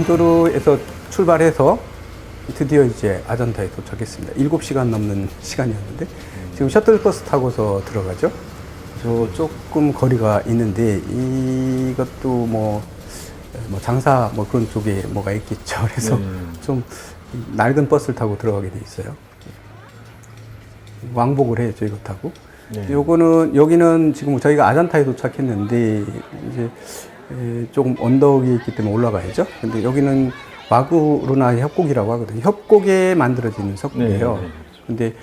인도르에서 출발해서 드디어 이제 아잔타에 도착했습니다. 7시간 넘는 시간이었는데 지금 셔틀버스 타고서 들어가죠. 저 조금 거리가 있는데 이것도 뭐 장사 뭐 그런 쪽에 뭐가 있겠죠. 그래서 좀 낡은 버스를 타고 들어가게 돼 있어요. 왕복을 해요, 이거 타고. 요거는 여기는 지금 저희가 아잔타에 도착했는데 이제 조금 언덕이 있기 때문에 올라가야죠. 근데 여기는 와구르나 협곡이라고 하거든요. 협곡에 만들어지는 석굴이에요. 근데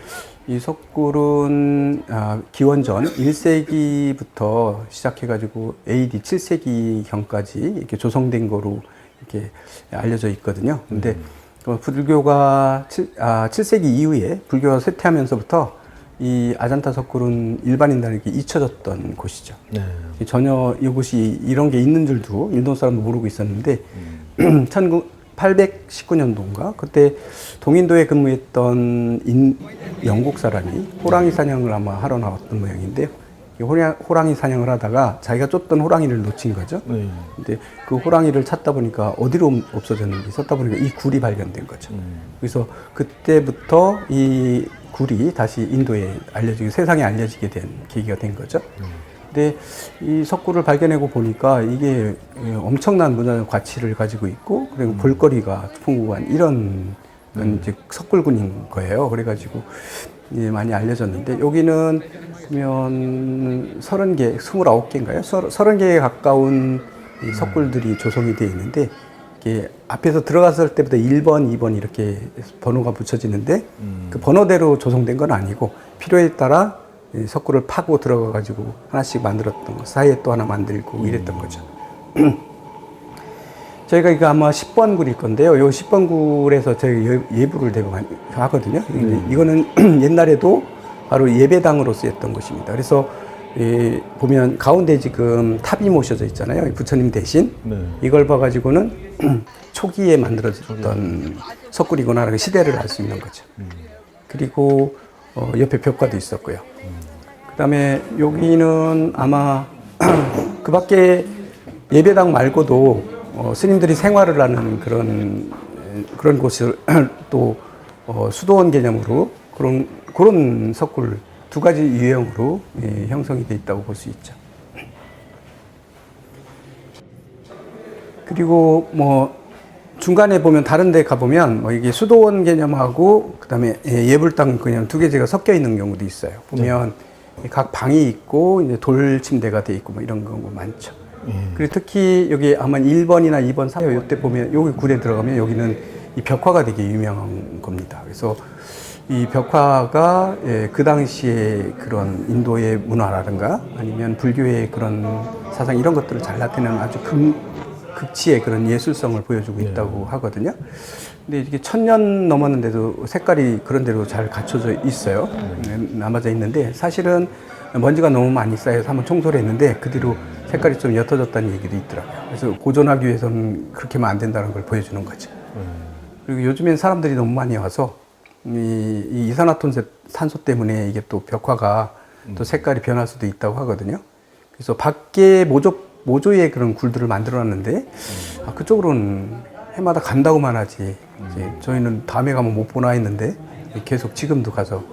이 석굴은 기원전 1세기부터 시작해가지고 AD 7세기경까지 이렇게 조성된 거로 이렇게 알려져 있거든요. 근데 불교가 7세기 이후에 불교가 쇠퇴하면서부터 이 아잔타 석굴은 일반인들에게 잊혀졌던 곳이죠. 전혀 이곳이 이런 게 있는 줄도 인도 사람도 모르고 있었는데 1819년도인가 그때 동인도에 근무했던 영국 사람이 호랑이 사냥을 아마 하러 나왔던 모양인데 호랑이 사냥을 하다가 자기가 쫓던 호랑이를 놓친 거죠. 근데 그 호랑이를 찾다 보니까 어디로 없어졌는지 찾다 보니까 이 굴이 발견된 거죠. 그래서 그때부터 이 굴이 다시 인도에 세상에 알려지게 된 계기가 된 거죠. 근데 이 석굴을 발견하고 보니까 이게 엄청난 문화적 가치를 가지고 있고 그리고 볼거리가 풍부한 이런 이제 석굴군인 거예요. 그래가지고 많이 알려졌는데 여기는 보면 30개, 29개인가요? 30개에 가까운 이 석굴들이 조성이 되어 있는데 이게 앞에서 들어갔을 때부터 1번, 2번 이렇게 번호가 붙여지는데 그 번호대로 조성된 건 아니고 필요에 따라 석굴을 파고 들어가가지고 하나씩 만들었던 거 사이에 또 하나 만들고 이랬던 거죠. 저희가 이거 아마 10번 굴일 건데요. 요 10번 굴에서 저희 예불을 대고 하거든요. 이거는 옛날에도 바로 예배당으로 쓰였던 곳입니다. 그래서 보면 가운데 지금 탑이 모셔져 있잖아요. 부처님 대신. 이걸 봐가지고는 초기에 만들어졌던 석굴이구나 시대를 알 수 있는 거죠. 그리고 옆에 벽화도 있었고요. 그 다음에 여기는 아마 그 밖에 예배당 말고도 스님들이 생활을 하는 그런 곳을 또 수도원 개념으로 그런 석굴 두 가지 유형으로 형성이 되어 있다고 볼 수 있죠. 그리고 뭐 중간에 보면 다른 데 가보면 이게 수도원 개념하고 그 다음에 예불당 그냥 두 개제가 섞여 있는 경우도 있어요. 보면 각 방이 있고 이제 돌 침대가 돼 있고 뭐 이런 경우 많죠. 그리고 특히 여기 아마 1번이나 2번, 3번 이때 보면 여기 굴에 들어가면 여기는 이 벽화가 되게 유명한 겁니다. 그래서 이 벽화가 그 당시에 그런 인도의 문화라든가 아니면 불교의 그런 사상 이런 것들을 잘 나타내는 아주 극치의 그런 예술성을 보여주고 있다고 하거든요. 근데 이게 1000년 넘었는데도 색깔이 그런 대로 잘 갖춰져 있어요. 남아져 있는데 사실은 먼지가 너무 많이 쌓여서 한번 청소를 했는데 그 뒤로 색깔이 좀 옅어졌다는 얘기도 있더라고요. 그래서 고존하기 위해서는 그렇게 하면 안 된다는 걸 보여주는 거죠. 그리고 요즘엔 사람들이 너무 많이 와서 이 이산화탄소 때문에 이게 또 벽화가 또 색깔이 변할 수도 있다고 하거든요. 그래서 밖에 모조의 그런 굴들을 만들어 놨는데 그쪽으로는 해마다 간다고만 하지 이제 저희는 다음에 가면 못 보나 했는데 계속 지금도 가서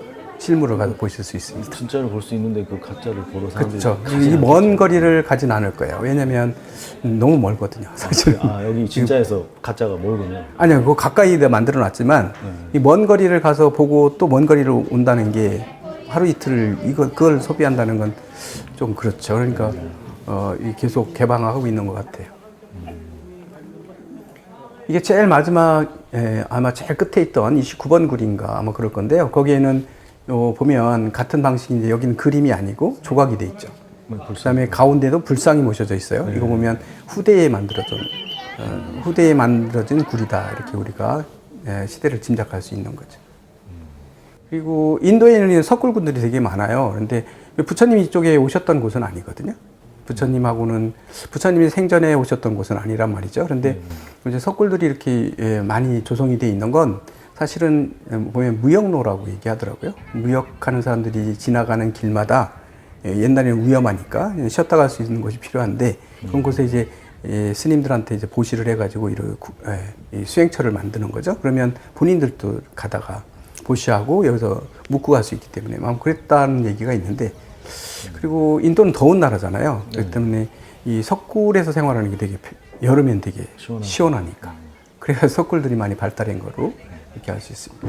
실물을 가서 보실 수 있습니다. 진짜를 볼 수 있는데 그 가짜를 보러 사람들이 그렇죠. 이 먼 거리를 가진 않을 거예요. 왜냐면 너무 멀거든요. 사실. 여기 진짜에서 가짜가 멀군요. 아니요, 그거 가까이에 만들어 놨지만 이 먼 거리를 가서 보고 또 먼 거리를 온다는 게 하루 이틀 그걸 소비한다는 건 좀 그렇죠. 그러니까 계속 개방하고 있는 것 같아요. 이게 제일 마지막 아마 제일 끝에 있던 29번 굴인가 아마 그럴 건데요. 거기에는 보면 같은 방식인데 여기는 그림이 아니고 조각이 돼 있죠. 그 다음에 가운데도 불상이 모셔져 있어요. 이거 보면 후대에 만들어진 굴이다. 이렇게 우리가 시대를 짐작할 수 있는 거죠. 그리고 인도에는 석굴군들이 되게 많아요. 그런데 부처님이 이쪽에 오셨던 곳은 아니거든요. 부처님이 생전에 오셨던 곳은 아니란 말이죠. 그런데 이제 석굴들이 이렇게 많이 조성이 되어 있는 건 사실은 보면 무역로라고 얘기하더라고요. 무역하는 사람들이 지나가는 길마다 옛날에는 위험하니까 쉬었다 갈 수 있는 곳이 필요한데 그런 곳에 이제 이 스님들한테 이제 보시를 해가지고 이 수행처를 만드는 거죠. 그러면 본인들도 가다가 보시하고 여기서 묵고 갈 수 있기 때문에 아마 그랬다는 얘기가 있는데, 그리고 인도는 더운 나라잖아요. 그렇기 때문에 이 석굴에서 생활하는 게 되게 여름엔 되게 시원하니까. 그래서 석굴들이 많이 발달한 거로 이렇게 알 수 있습니다.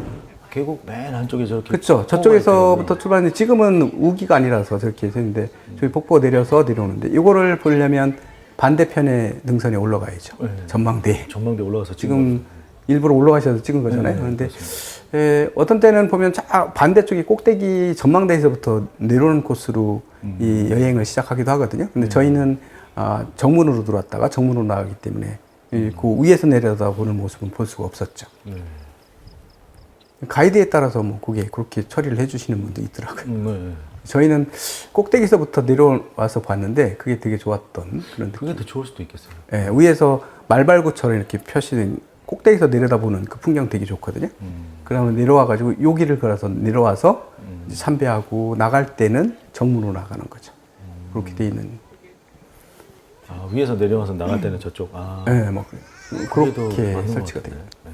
계곡 맨 한쪽에 저렇게. 그렇죠. 저쪽에서부터 출발했는데 지금은 우기가 아니라서 저렇게 했는데 저기 폭포 내려서 내려오는데 이거를 보려면 반대편의 능선에 올라가야죠. 네. 전망대. 전망대 올라가서 지금 일부러 올라가셔서 찍은 거잖아요. 네, 그런데 어떤 때는 보면 반대쪽이 꼭대기 전망대에서부터 내려오는 코스로 이 여행을 시작하기도 하거든요. 근데 저희는 정문으로 들어왔다가 정문으로 나가기 때문에 그 위에서 내려다 보는 모습은 볼 수가 없었죠. 가이드에 따라서 뭐 그게 그렇게 처리를 해주시는 분도 있더라고요. 네. 저희는 꼭대기서부터 내려와서 봤는데 그게 되게 좋았던 그런 그게 느낌. 더 좋을 수도 있겠어요. 예, 위에서 말발굽처럼 이렇게 표시된 꼭대기에서 내려다보는 그 풍경 되게 좋거든요. 그러면 내려와가지고 여기를 걸어서 내려와서 이제 참배하고 나갈 때는 정문으로 나가는 거죠. 그렇게 돼 있는. 위에서 내려와서 나갈 때는 저쪽. 예, 뭐 그게 더 그렇게 맞는 것 설치가 같아요. 돼요. 네.